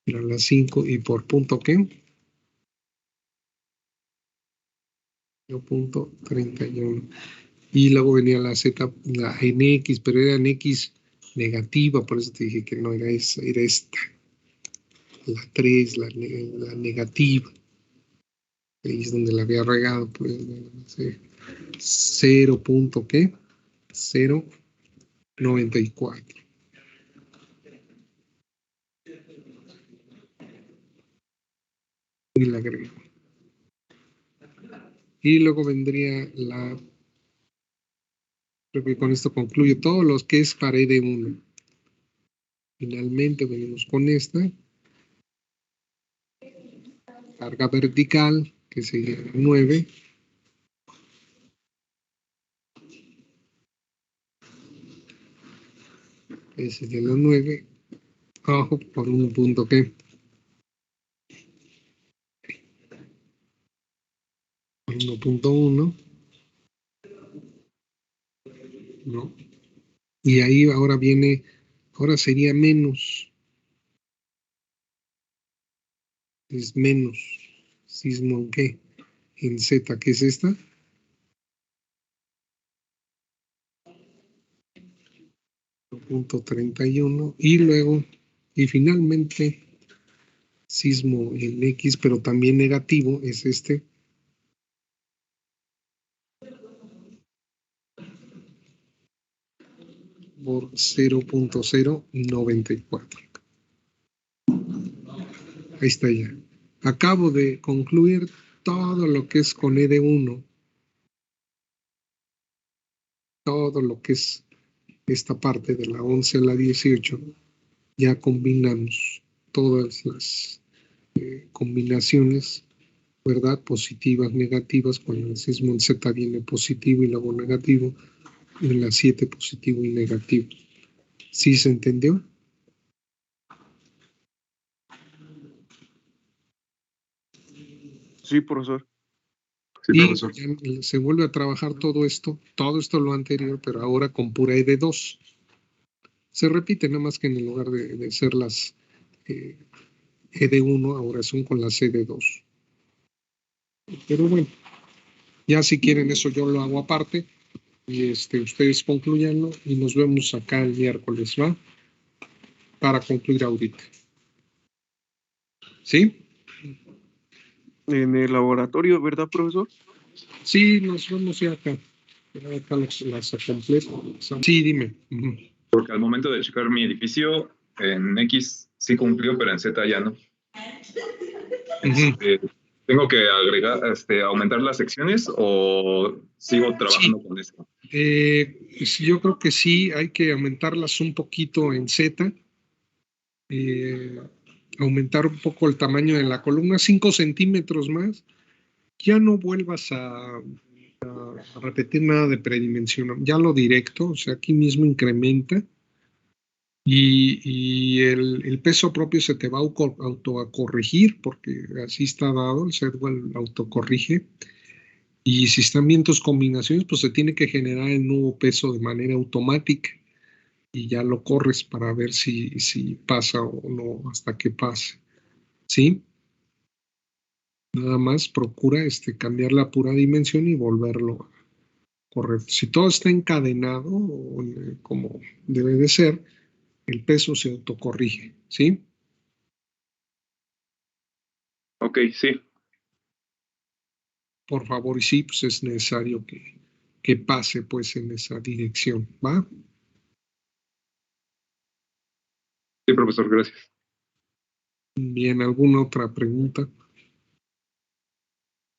Era la 5 y por punto ¿qué? Punto 31. Y luego venía la Z, la NX, pero era NX negativa, por eso te dije que no era esa, era esta. La 3, la negativa. Ahí es donde la había regado, pues, no sé. 0. ¿Qué? 0.94. Y la agrego. Y luego vendría creo que con esto concluye todo lo que es pared de 1. Finalmente venimos con esta. Carga vertical, que sería 9. Ese es de la 9. Abajo por 1 punto ¿qué? Por 1.1. ¿No? Y ahí ahora sería menos. Es menos. Sismo en ¿qué? En Z, ¿qué es esta? Punto 31. Y luego, y finalmente, sismo en X, pero también negativo, es por 0.094. Ahí está ya. Acabo de concluir todo lo que es con E de 1. Todo lo que es esta parte de la 11 a la 18. Ya combinamos todas las combinaciones, ¿verdad? Positivas, negativas. Cuando el sismo en Z viene positivo y luego negativo. Y en la 7 positivo y negativo. ¿Sí se entendió? Sí, profesor. Sí, Y profesor. se vuelve a trabajar todo esto lo anterior, pero ahora con pura E de 2. Se repite, nada más que en el lugar de ser las E de 1, ahora son con las E de 2. Pero bueno, ya si quieren eso yo lo hago aparte. Y ustedes concluyanlo y nos vemos acá el miércoles, ¿va? Para concluir ahorita. ¿Sí? En el laboratorio, ¿verdad, profesor? Sí, nos vemos ya acá. Acá las completo. Sí, dime. Porque al momento de checar mi edificio, en X sí cumplió, pero en Z ya no. ¿Tengo que agregar, aumentar las secciones o sigo trabajando con esto? Yo creo que sí, hay que aumentarlas un poquito en Z. Aumentar un poco el tamaño de la columna, 5 centímetros más. Ya no vuelvas a repetir nada de predimensión, ya lo directo, o sea, aquí mismo incrementa y el peso propio se te va a autocorregir porque así está dado, el software autocorrige Y si están bien tus combinaciones, pues se tiene que generar el nuevo peso de manera automática y ya lo corres para ver si pasa o no hasta que pase. ¿Sí? Nada más procura cambiar la pura dimensión y volverlo a correr. Si todo está encadenado, como debe de ser, el peso se autocorrige. ¿Sí? Ok, sí. Por favor, y sí, pues es necesario que pase pues en esa dirección. ¿Va? Sí, profesor, gracias. Bien, ¿alguna otra pregunta?